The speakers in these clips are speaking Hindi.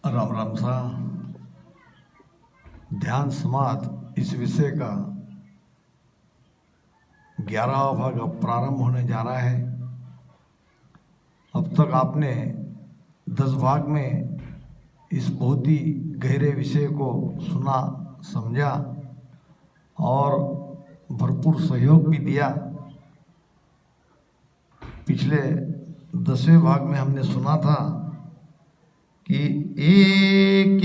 राम राम सा ध्यान समाध इस विषय का 11वां भाग अब प्रारंभ होने जा रहा है। अब तक आपने 10 भाग में इस बहुत ही गहरे विषय को सुना, समझा और भरपूर सहयोग भी दिया। पिछले 10वें भाग में हमने सुना था कि एक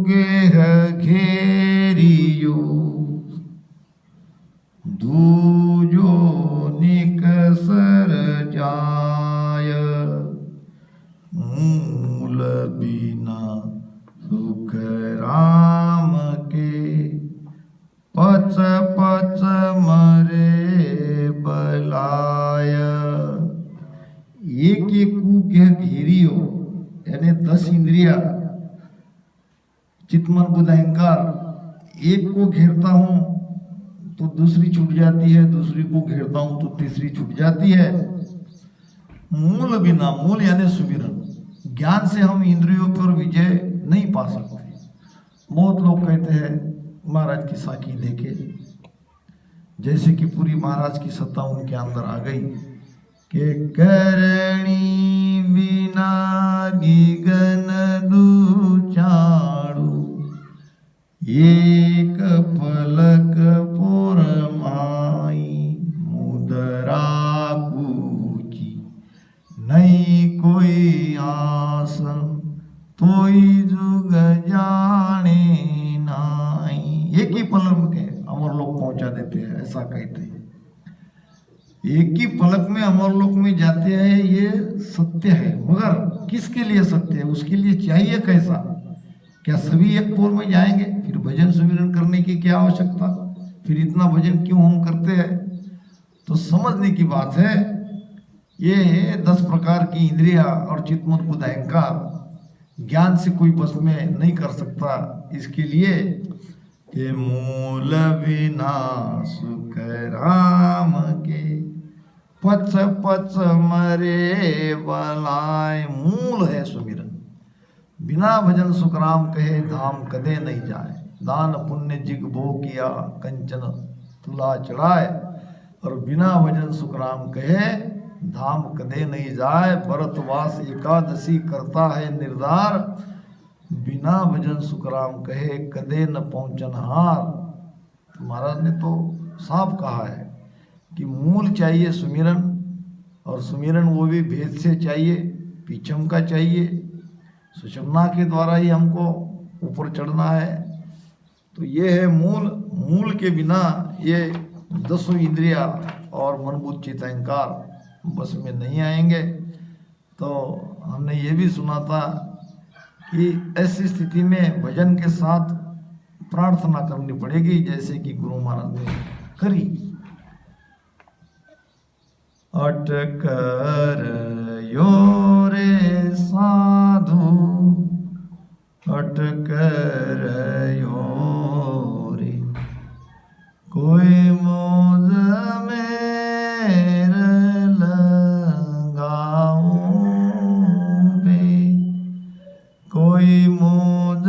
गेह घेरियो दूजो निकसर जाय मूल बिना सुख राम के पच पच मरे बलाय। एक घेरियो यानी 10 इंद्रिया चित्त मन बुद्धि अहंकार, एक को घेरता हूं तो दूसरी छूट जाती है, दूसरी को घेरता हूं तो तीसरी छूट जाती है। मूल बिना, मूल यानी सुमिरन, ज्ञान से हम इंद्रियों पर विजय नहीं पा सकते। बहुत लोग कहते हैं महाराज की साखी देखे, जैसे कि पूरी महाराज की सत्ता उनके अंदर आ गई कि करणी बिना गगन दुचाड़ू एक पलक पुरमाई मुदरा पूची नहीं कोई आस तोई जुग जाने नाई। एक ही पलक के अमर लोग पहुंचा देते हैं, ऐसा कहते हैं। एक ही पलक में अमर लोक में जाते हैं, ये सत्य है। मगर किसके लिए सत्य है, उसके लिए चाहिए कैसा? क्या सभी एक पोर में जाएंगे? फिर भजन सुमिरन करने की क्या आवश्यकता? फिर इतना भजन क्यों हम करते हैं? तो समझने की बात है, ये 10 प्रकार की इंद्रिया और चित्तमन बुद्धि अहंकार ज्ञान से कोई बस में नहीं कर सकता। इसके लिए ये मूल बिना सुख राम के पच पच मरे बलाय। मूल है सुमिरन, बिना भजन सुख राम कहे धाम कदे नहीं जाए। दान पुण्य जिग भो किया कंचन तुला चढ़ाए, और बिना भजन सुख राम कहे धाम कदे नहीं जाए। भरतवास एकादशी करता है निर्धार, बिना भजन सुख राम कहे कदे न पहुंचन हार। तो महाराज ने तो साफ कहा है कि मूल चाहिए सुमिरन, और सुमिरन वो भी भेद से चाहिए, पीछम का चाहिए। सुषुम्ना के द्वारा ही हमको ऊपर चढ़ना है। तो ये है मूल। मूल के बिना ये 10 इंद्रिया और मन बुद्धि चित्त अहंकार बस में नहीं आएंगे। तो हमने ये भी सुना था कि ऐसी स्थिति में भजन के साथ प्रार्थना करनी पड़ेगी, जैसे कि गुरु महाराज ने करी। अटकर यो रे साधु अटकर यो रे, कोई मोज मेर लगाऊं बे, कोई मोज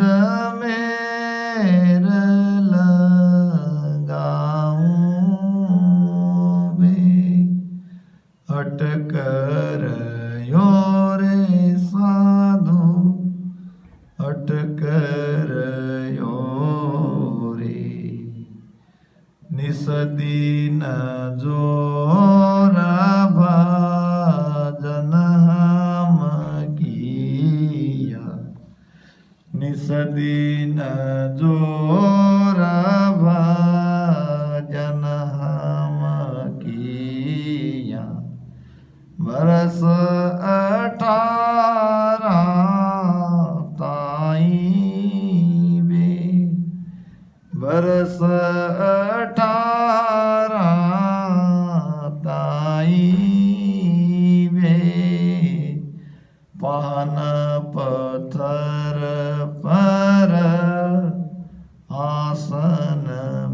मेर लगाऊं बे। अटकर यो रे साधु अटकर यो रे, निस दीन जोर भजन हम किया, निस दीन जोर भजन हम किया। बरस 18 ताई बे, बरस 18 ताई बे, पान पत्थर पर आसन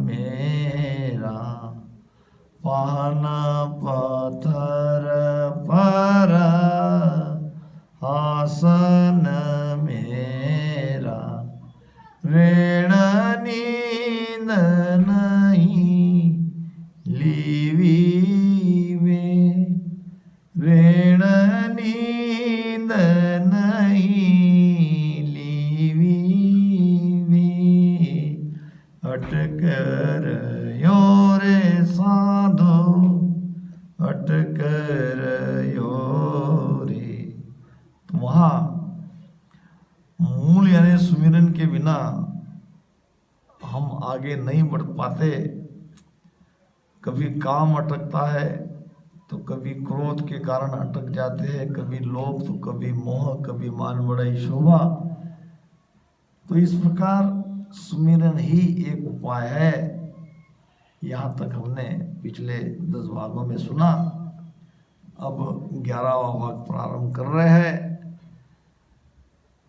मेरा, पान पत्थर पर आसन आसन मेरा, ऋण नींद नहीं लीवी वे, ऋण नींद नहीं लीवी वे, अटक रयो रे साधो, अटक रयो रे। तो वहाँ मूल यानी सुमिरन के बिना हम आगे नहीं बढ़ पाते। कभी काम अटकता है तो कभी क्रोध के कारण अटक जाते हैं, कभी लोभ तो कभी मोह, कभी मान बढ़ाई शोभा। तो इस प्रकार सुमिरन ही एक उपाय है। यहाँ तक हमने पिछले 10 भागों में सुना। अब 11वां भाग प्रारंभ कर रहे हैं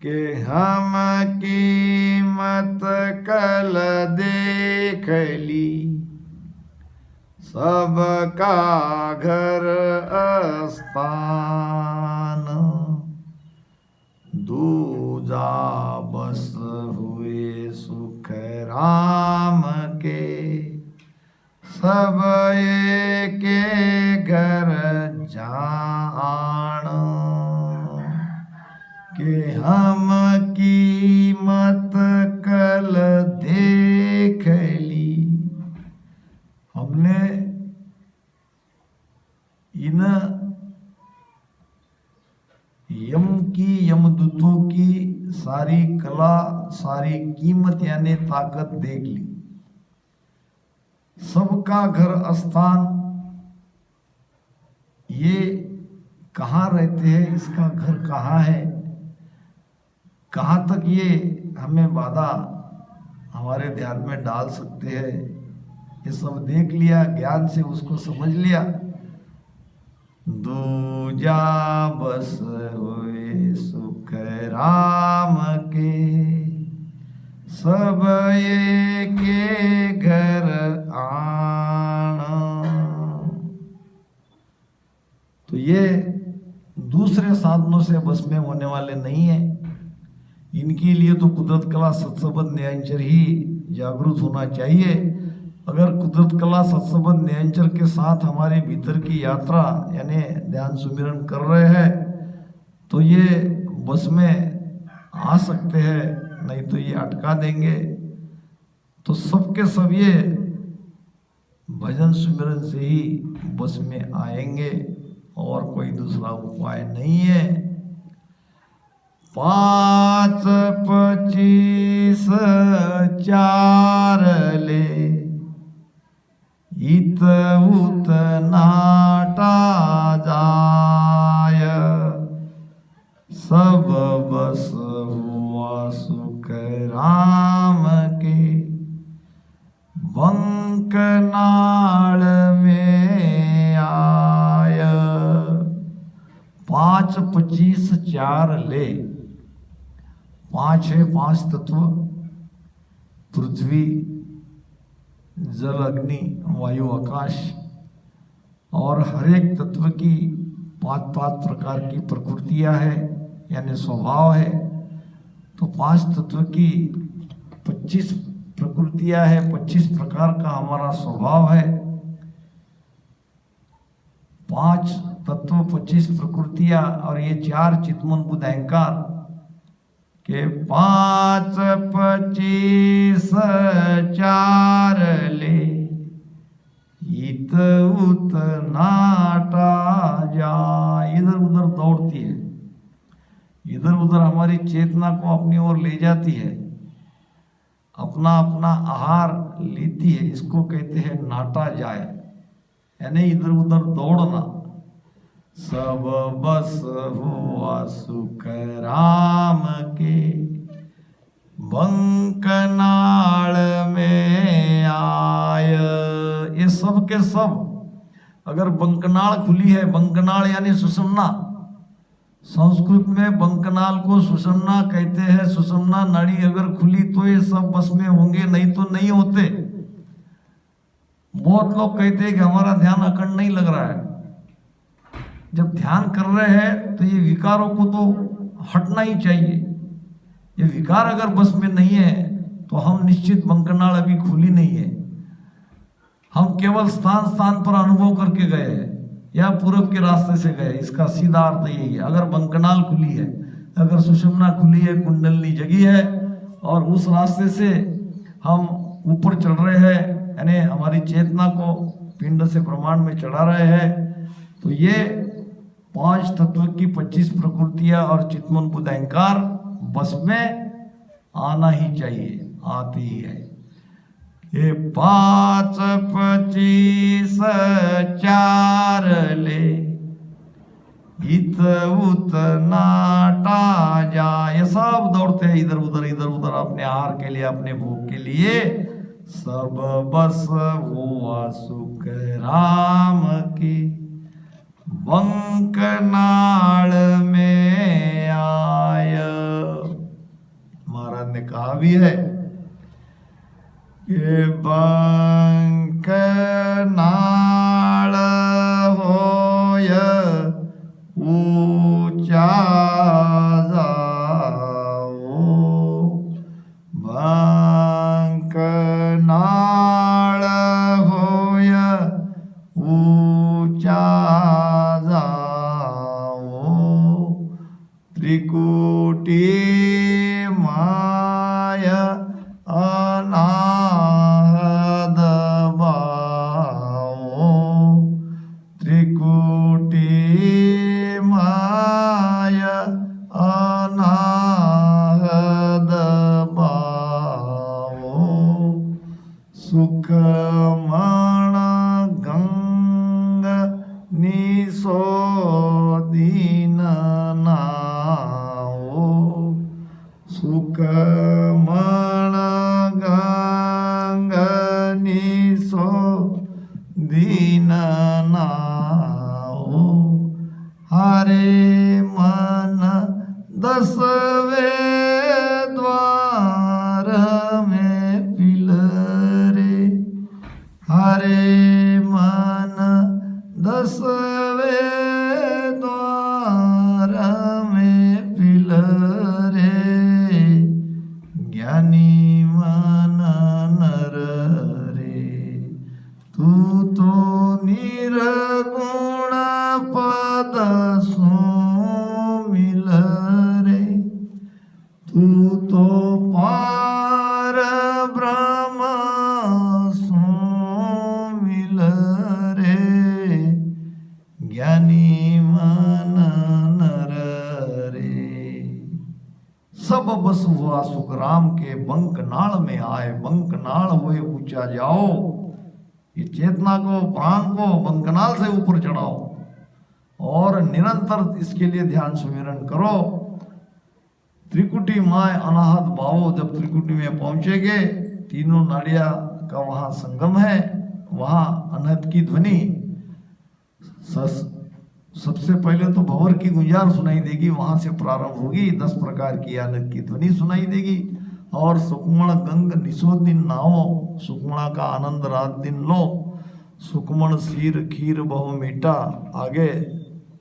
कि हम कीमत कल देख ली, सबका घर स्थान, दूजा बस हुए सुख राम के, सब के घर जान, कि हम कीमत कल देख ली। हमने इन यमदूतों की सारी कला, सारी कीमत यानी ताकत देख ली। सबका घर स्थान, ये कहाँ रहते हैं, इसका घर कहाँ है, कहाँ तक ये हमें बाधा हमारे ध्यान में डाल सकते हैं, ये सब देख लिया, ज्ञान से उसको समझ लिया। दूजा बस हुए सुख राम के, सब के घर आना। तो ये दूसरे साधनों से बस में होने वाले नहीं है। इनके लिए तो कुदरत कला सत्संबंध न्यायचर ही जागरूक होना चाहिए। अगर कुदरत कला सत्संबंध न्यायचर के साथ हमारे भीतर की यात्रा यानी ध्यान सुमिरन कर रहे हैं तो ये बस में आ सकते हैं, नहीं तो ये अटका देंगे। तो सबके सब ये भजन सुमिरन से ही बस में आएंगे और कोई दूसरा उपाय नहीं है। 5, 25, 4 ले, इत उत नाटा जाय, सब बस हुआ सुख राम के, बंकनाल में आय। 5, 25, 4 ले। 5 है 5 तत्व, पृथ्वी, जल, अग्नि, वायु, आकाश, और हर एक तत्व की 5 प्रकार की प्रकृतियां है यानी स्वभाव है। तो 5 तत्व की 25 प्रकृतियां है, 25 प्रकार का हमारा स्वभाव है। 5 तत्व, 25 प्रकृतियां और ये 4 चित्तमन बुद्ध अहंकार के 5, 25, 4 ले, इत उत नाटा जा। इधर उधर दौड़ती है, इधर उधर हमारी चेतना को अपनी ओर ले जाती है, अपना अपना आहार लेती है। इसको कहते हैं नाटा जाए, यानी इधर उधर दौड़ना। सब बस हुआ सुख राम के, बंकनाल में आय। ये सब के सब अगर बंकनाल खुली है, बंकनाल यानी सुषुम्ना, संस्कृत में बंकनाल को सुषुम्ना कहते हैं। सुषुम्ना नाड़ी अगर खुली तो ये सब बस में होंगे, नहीं तो नहीं होते। बहुत लोग कहते हैं कि हमारा ध्यान अखंड नहीं लग रहा है। जब ध्यान कर रहे हैं तो ये विकारों को तो हटना ही चाहिए। ये विकार अगर बस में नहीं है तो हम निश्चित बंकनाल अभी खुली नहीं है। हम केवल स्थान स्थान पर अनुभव करके गए हैं या पूरब के रास्ते से गए, इसका सीधा अर्थ यही है। अगर बंकनाल खुली है, अगर सुषुम्ना खुली है, कुंडलनी जगी है और उस रास्ते से हम ऊपर चढ़ रहे हैं, यानी हमारी चेतना को पिंड से ब्रह्मांड में चढ़ा रहे हैं, तो ये 5 तत्व की 25 प्रकृतियां और चित्मन बुद्ध अहंकार बस में आना ही चाहिए, आती ही है। ये 5 25 4 ले इत उत नाटा जाए, सब दौड़ते हैं इधर उधर अपने आहार के लिए, अपने भोग के लिए। सब बस हुआ सुख राम की बंकनाल में आय। महाराज ने कहा भी है कि बंकनाल होय ऊंचा जाओ, बंकनाल होय ऊंचा जाओ, त्रिकुटी माया अनाहद बाओ, त्रिकुटी माया अनाहद बाओ, सुखमण गंग निसो दीन नाओ, सुखमण गंग निसो दीन नाओ, हरे मन 10वें द्वार में पिलरे, हरे मन 10वें द्वार में पिलरे, ज्ञानी मन नर रे, तू तो निर्गुण पद सो मिल रे, तू तो पार ब्रह्म सो मिल रे, ज्ञानी मन नर रे। सब बस हुआ सुख राम के बंकनाल में आए, बंकनाल हुए ऊंचा जाओ। ये चेतना को, प्राण को बंकनाल से ऊपर चढ़ाओ और निरंतर इसके लिए ध्यान सुमिरन करो। त्रिकुटी माय अनाहत भावो, जब त्रिकुटी में पहुंचेंगे, तीनों नाड़िया का वहां संगम है, वहां अनहत की ध्वनि सबसे पहले तो भंवर की गुंजार सुनाई देगी, वहां से प्रारंभ होगी। 10 प्रकार की अनहत की ध्वनि सुनाई देगी और सुकमण गंग निशो दिन नाओ, सुकमणा का आनंद रात दिन लो, सुकमण सीर खीर बहु मीठा। आगे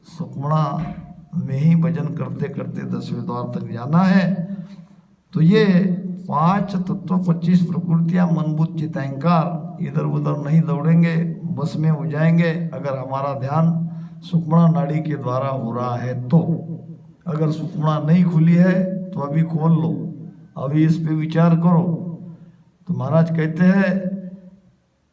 सुकमणा में ही भजन करते करते 10वें द्वार तक जाना है। तो ये 5 तत्व 25 प्रकृतियां मन बुद्ध चित्त अहंकार इधर उधर नहीं दौड़ेंगे, बस में हो जाएंगे अगर हमारा ध्यान सुकमणा नाड़ी के द्वारा हो रहा है। तो अगर सुकमणा नहीं खुली है तो अभी खोल लो, अभी इस पे विचार करो। तो महाराज कहते हैं,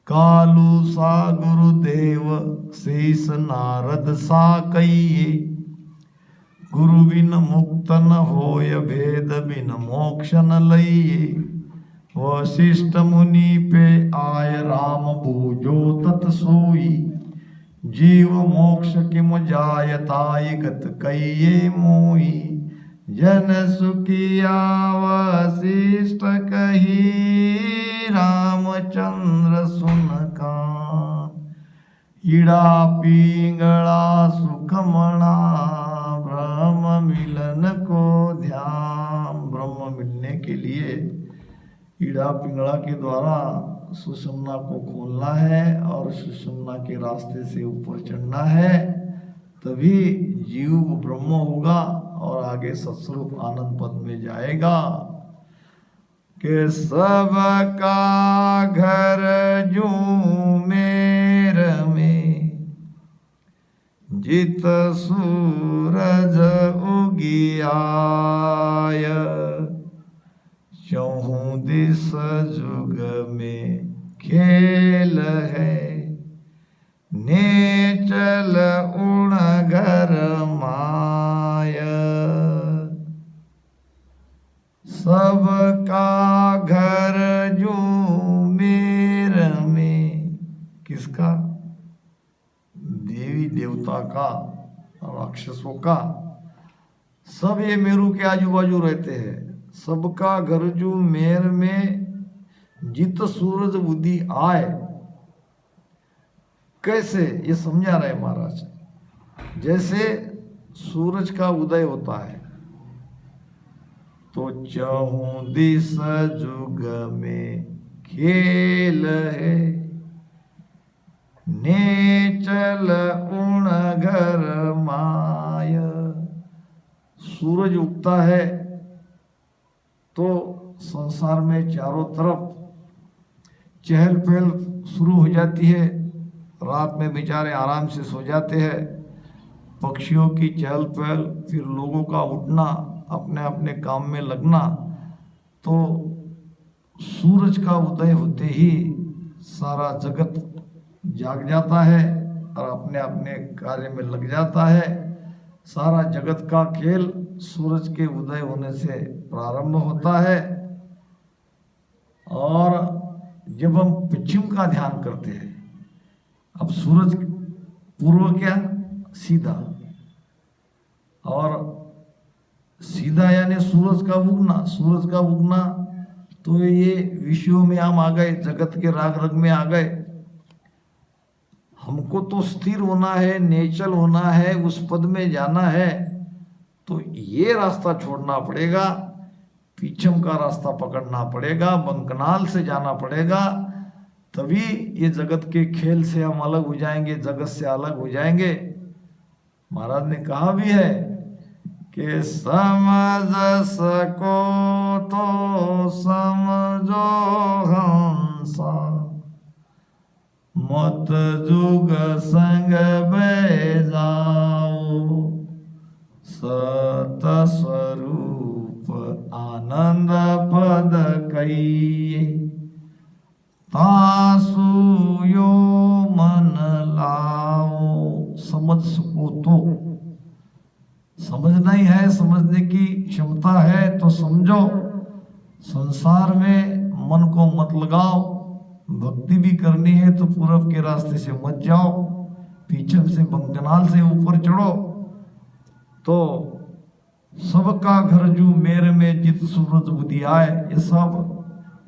कालू सा गुरुदेव शेष नारद सा कहिए, गुरु बिन मुक्त न होय भेद बिन मोक्ष न लइए, वशिष्ठ मुनि पे आय राम बूझो तत सोई, जीव मोक्ष किम जायताय गत कहिए मोई, जन सुखिया वशिष्ठ कही रामचंद्र सुन कान, ईड़ा पिंगला सुखमणा ब्रह्म मिलन को ध्यान। ब्रह्म मिलने के लिए ईड़ा पिंगला के द्वारा सुषुम्ना को खोलना है और सुषुम्ना के रास्ते से ऊपर चढ़ना है, तभी जीव ब्रह्म होगा और आगे सत्स्वरूप आनंद पद में जाएगा कि सबका घर जू मेर में जित सूरज उगियाय चहु दिस जुग में खेल है ने चल उण घर माय सबका घर जो मेर में किसका देवी देवता का और राक्षसों का सब ये मेरू के आजू बाजू रहते हैं सबका घर जो मेर में जित सूरज बुद्धि आए कैसे ये समझा रहे महाराज जैसे सूरज का उदय होता है तो चहु दिस जुग में खेल है ने चल उण घर माय सूरज उगता है तो संसार में चारों तरफ चहल पहल शुरू हो जाती है रात में बेचारे आराम से सो जाते हैं पक्षियों की चहल पहल फिर लोगों का उठना अपने अपने काम में लगना तो सूरज का उदय होते ही सारा जगत जाग जाता है और अपने अपने कार्य में लग जाता है सारा जगत का खेल सूरज के उदय होने से प्रारंभ होता है और जब हम पश्चिम का ध्यान करते हैं अब सूरज पूर्व क्या सीधा और सीधा यानी सूरज का उगना तो ये विषयों में हम आ गए जगत के राग रग में आ गए हमको तो स्थिर होना है नेचल होना है उस पद में जाना है तो ये रास्ता छोड़ना पड़ेगा पीछम का रास्ता पकड़ना पड़ेगा बंकनाल से जाना पड़ेगा तभी ये जगत के खेल से हम अलग हो जाएंगे जगत से अलग हो जाएंगे महाराज ने कहा भी है कि समझ सको तो समझो हंसा मत जुग संग बैजाओ सत स्वरूप आनंद पद कहिए तासु यो मन लाओ समझ सको तो समझना ही है समझने की क्षमता है तो समझो संसार में मन को मत लगाओ भक्ति भी करनी है तो पूरब के रास्ते से मत जाओ पीछम से बंकनाल से ऊपर चढ़ो तो सबका घर जू मेरे में जित सूरज बुद्धि आए ये सब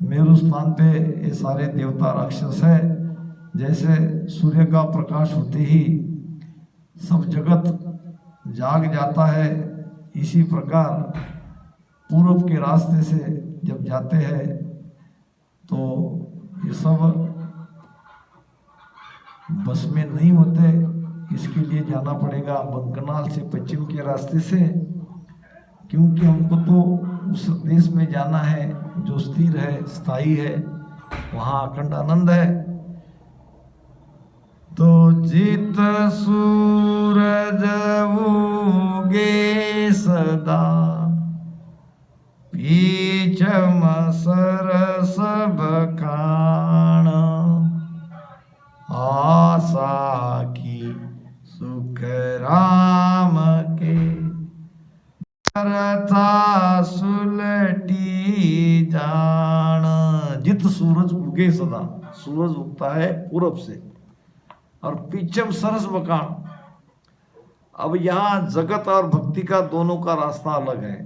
मेरु स्थान पे ये सारे देवता राक्षस है जैसे सूर्य का प्रकाश होते ही सब जगत जाग जाता है इसी प्रकार पूरब के रास्ते से जब जाते हैं तो ये सब बस में नहीं होते इसके लिए जाना पड़ेगा बंकनाल से पश्चिम के रास्ते से क्योंकि हमको तो उस देश में जाना है जो स्थिर है स्थायी है वहाँ अखंड आनंद है तो जित सूरज उगे सदा पीछम सरस बखान आशा की सुख राम के करता सुलटी जान जित सूरज उगे सदा सूरज उगता है पूरब से और पीछम सरस बखान अब यहाँ जगत और भक्ति का दोनों का रास्ता अलग है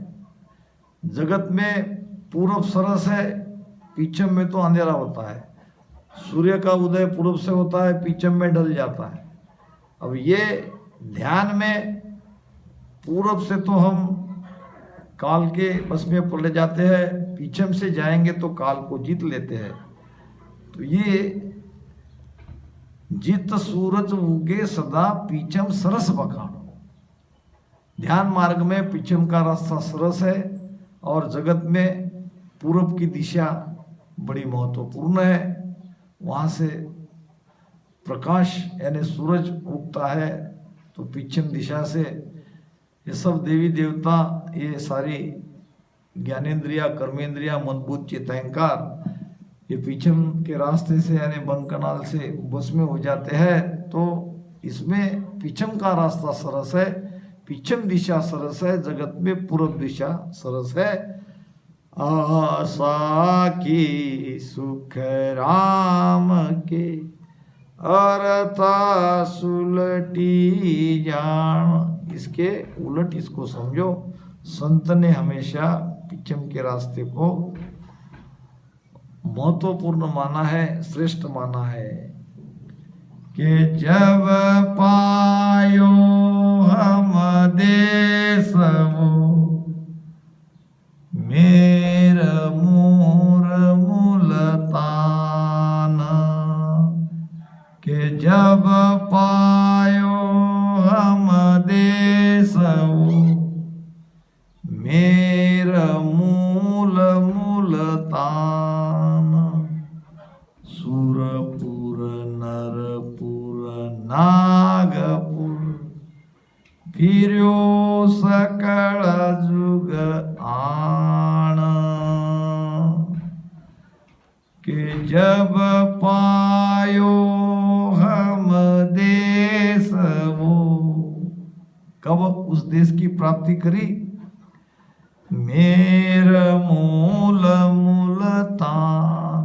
जगत में पूरब सरस है पीछम में तो अंधेरा होता है सूर्य का उदय पूरब से होता है पीछम में ढल जाता है अब ये ध्यान में पूरब से तो हम काल के बस में पड़ जाते हैं पीछम से जाएंगे तो काल को जीत लेते हैं तो ये जित सूरज उगे सदा पीछम सरस बखान ध्यान मार्ग में पश्चिम का रास्ता सरस है और जगत में पूरब की दिशा बड़ी महत्वपूर्ण है। वहाँ से प्रकाश यानी सूरज उगता है, तो पश्चिम दिशा से ये सब देवी देवता, ये सारी ज्ञानेन्द्रिया, कर्मेंद्रिया, मन बुद्धि चित्त अहंकार ये पश्चिम के रास्ते से यानी बंकनाल से बस में हो जाते हैं। तो इसमें पश्चिम का रास्ता सरस है, पश्चिम दिशा सरस है, जगत में पूर्व दिशा सरस है। आशा की सुख राम के अरथा सुलटी जान, इसके उलट इसको समझो। संत ने हमेशा पश्चिम के रास्ते को महत्वपूर्ण माना है, श्रेष्ठ माना है कि जब पायो हम देश मेर मूर मुलतान, के जब पायो हम देश मेर मूल मुलतान, सुरपुर नरपुर नागपुर फिर्यो सकल जुग आण, के जब पायो हम देश वो, कब उस देश की प्राप्ति करी? मेर मूल मुल्तान,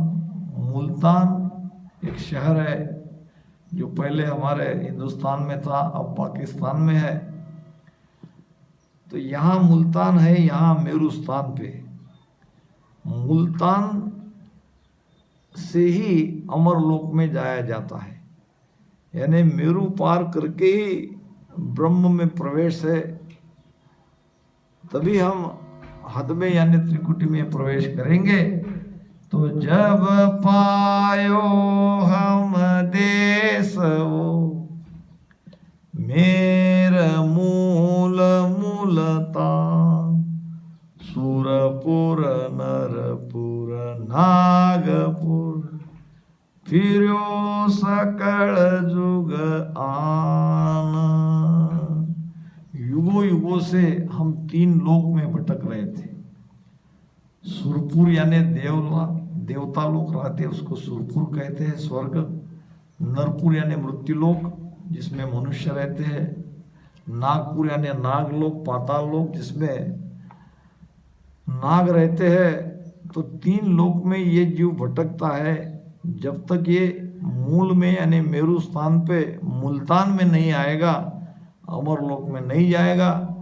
मुल्तान एक शहर है जो पहले हमारे हिंदुस्तान में था, अब पाकिस्तान में है। तो यहाँ मुल्तान है, यहाँ मेरुस्तान पे। मुल्तान से ही अमरलोक में जाया जाता है, यानी मेरु पार करके ही ब्रह्म में प्रवेश है, तभी हम हद में यानी त्रिकुटी में प्रवेश करेंगे। तो जब पायो हम देश वो मेर मूल मूलता, सुरपुर नरपुर नागपुर फिर्यो सकल जुग आन। युगों युगों से हम 3 लोक में भटक रहे थे। सुरपुर यानी देवता लोक रहते, उसको सुरपुर कहते हैं, स्वर्ग। नरपुर यानी मृत्युलोक जिसमें मनुष्य रहते हैं। नागपुर यानी नागलोक, पाताल लोक जिसमें नाग रहते हैं। तो 3 लोक में ये जीव भटकता है जब तक ये मूल में यानी मेरु स्थान पे मुल्तान में नहीं आएगा, अमरलोक में नहीं जाएगा।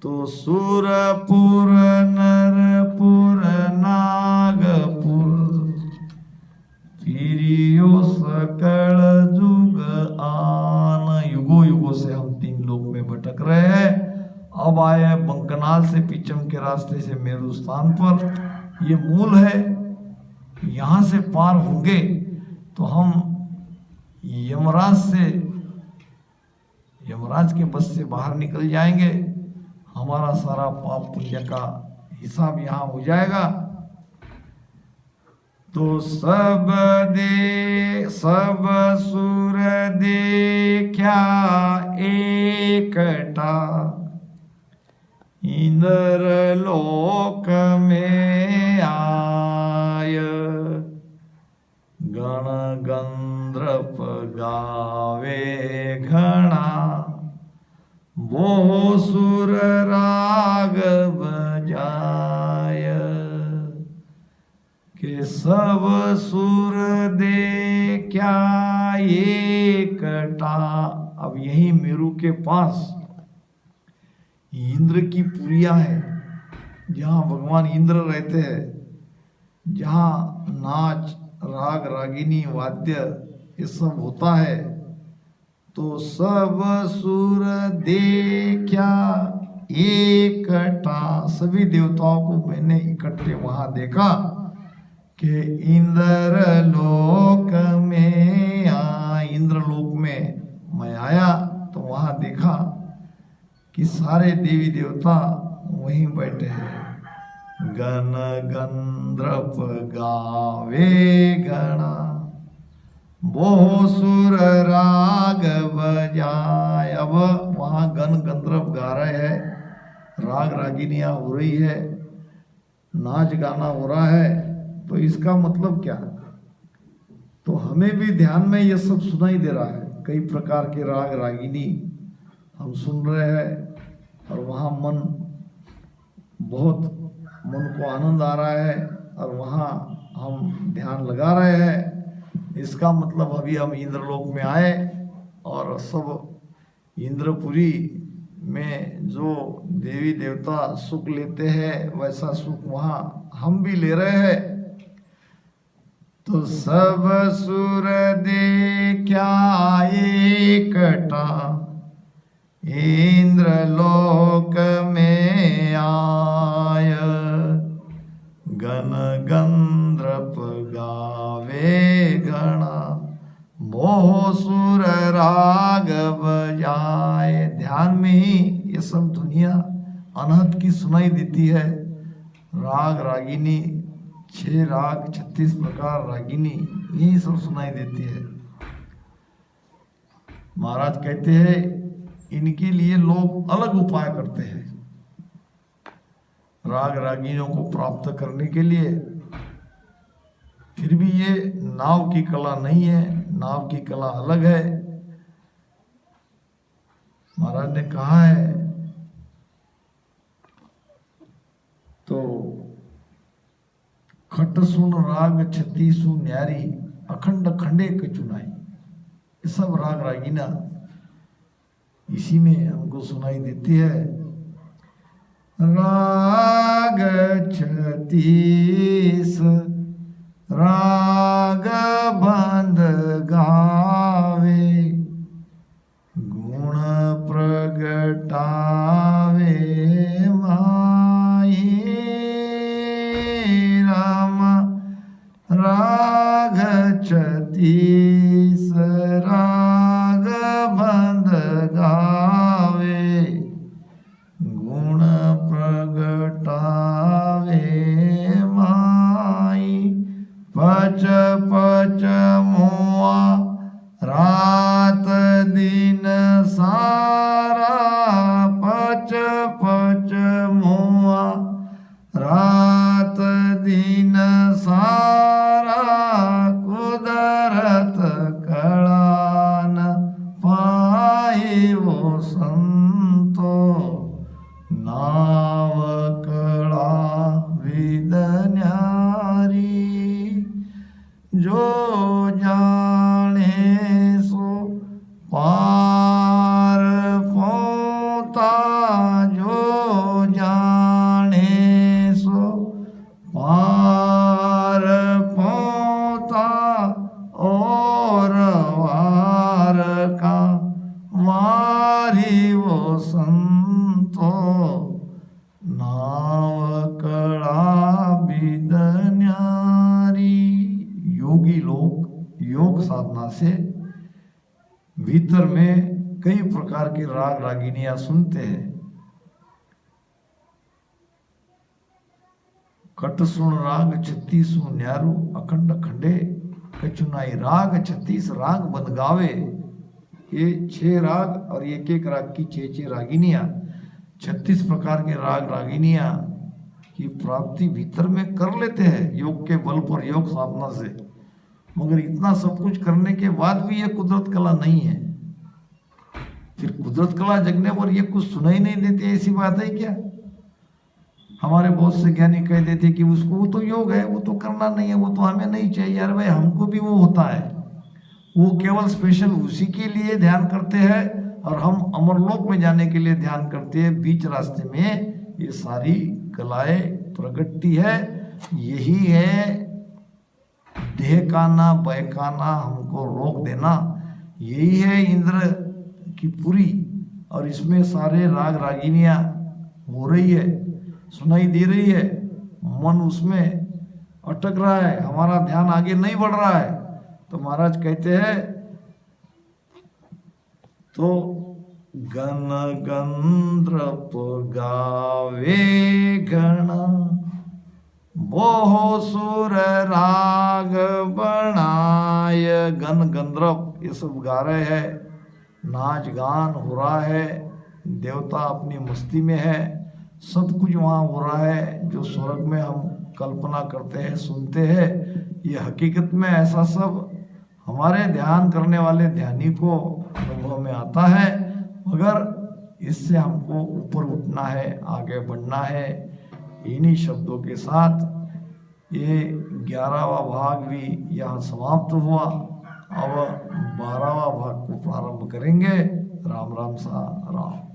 तो सुरपुर नरपुर नागपुर फिरियो सकल जुग आन। युगों युगों से हम 3 लोक में भटक रहे हैं। अब आए बंकनाल से पश्चिम के रास्ते से मेरु स्थान पर, ये मूल है। यहाँ से पार होंगे तो हम यमराज के बस से बाहर निकल जाएंगे। हमारा सारा पाप पुण्य का हिसाब यहाँ हो जाएगा। तो सब सुर देखा एकटा, इंद्र लोक में आय, गण गंधर्व गावे घना, वो सुर राग बजाय, के सब सुर देखा एकटा। अब यही मेरु के पास इंद्र की पुरिया है, जहाँ भगवान इंद्र रहते हैं, जहाँ नाच राग रागिनी वाद्य ये सब होता है। तो सब सुर देखा एकटा, सभी देवताओं को मैंने इकट्ठे वहां देखा कि इंद्र लोक में इंद्र लोक में मैं आया। तो वहां देखा कि सारे देवी देवता वहीं बैठे हैं। गण गंधर्व गावे गणा, वो सुर राग बजाए। अब वहां गण गंधर्व गा रहे हैं, राग रागिनियां हो रही है, नाच गाना हो रहा है। तो इसका मतलब क्या? तो हमें भी ध्यान में ये सब सुनाई दे रहा है, कई प्रकार के राग रागिनी हम सुन रहे हैं और वहाँ बहुत मन को आनंद आ रहा है और वहाँ हम ध्यान लगा रहे हैं। इसका मतलब अभी हम इंद्रलोक में आए और सब इंद्रपुरी में जो देवी देवता सुख लेते हैं वैसा सुख वहाँ हम भी ले रहे हैं। तो सब सुर देखा एकटा, इंद्रलोक में आय। गण गंधर्व गावे गणा, मोह सुर राग बजाए। ध्यान में ही ये सब दुनिया अनहद की सुनाई देती है। राग रागिनी, 6 राग 36 प्रकार रागिनी, यही सब सुनाई देती है। महाराज कहते हैं इनके लिए लोग अलग उपाय करते हैं राग रागिनियों को प्राप्त करने के लिए। फिर भी ये नाव की कला नहीं है, नाव की कला अलग है। महाराज ने कहा है तो खट सुन राग 36 न्यारी, अखंड खंडे कचुनाई। ये सब राग रागिना इसी में हमको सुनाई देती है। राग 36 राग बंद गावे, गुण प्रगटावे माई। राम राग 36 राग बंद गावे, गुण प्रगटावे माई। पच पच मुआ रात दिन सारा, पच पच मुआ रात दिन सारा। कुदरत कला न पाए वो संतो, नाव कला विद न्यारी। जो जाने सो पार पोता, जो जाने सो पार पोता। और वार का मारी वो संतो, नाव कला विद न्यारी। योगी लोग योग साधना से भीतर में कई प्रकार की राग रागिनियां सुनते हैं। कट सुन राग 36 न्यारू, अखंड खंडे कचुनाई। राग 36 राग बन गावे। ये 6 राग और एक एक राग की 6 रागिनियां, 36 प्रकार के राग रागिनियां की प्राप्ति भीतर में कर लेते हैं योग के बल पर, योग साधना से। मगर इतना सब कुछ करने के बाद भी ये कुदरत कला नहीं है। फिर कुदरत कला जगने पर ये कुछ सुनाई नहीं देती, ऐसी बात है क्या? हमारे बहुत से ज्ञानी कह देते कि उसको वो तो योग है, वो तो करना नहीं है, वो तो हमें नहीं चाहिए। यार भाई, हमको भी वो होता है। वो केवल स्पेशल उसी के लिए ध्यान करते हैं और हम अमरलोक में जाने के लिए ध्यान करते हैं। बीच रास्ते में ये सारी कलाएं प्रगटती है। यही है देहकाना बहकाना, हमको रोक देना। यही है इंद्र की पुरी। और इसमें सारे राग रागिनियां हो रही है, सुनाई दे रही है। मन उसमें अटक रहा है, हमारा ध्यान आगे नहीं बढ़ रहा है। तो महाराज कहते हैं तो गण गंधर्प गावे गण, बोहो सुर राग बनाय। गण गंधर्व ये सब गा रहे हैं, नाच गान हो रहा है, देवता अपनी मस्ती में है, सब कुछ वहाँ हो रहा है जो स्वर्ग में हम कल्पना करते हैं, सुनते हैं। ये हकीकत में ऐसा सब हमारे ध्यान करने वाले ध्यानी को अनुभव में आता है, मगर इससे हमको ऊपर उठना है, आगे बढ़ना है। इन्हीं शब्दों के साथ ये 11वां भाग भी यहाँ समाप्त हुआ। अब 12वां भाग को प्रारंभ करेंगे। राम राम सा राम।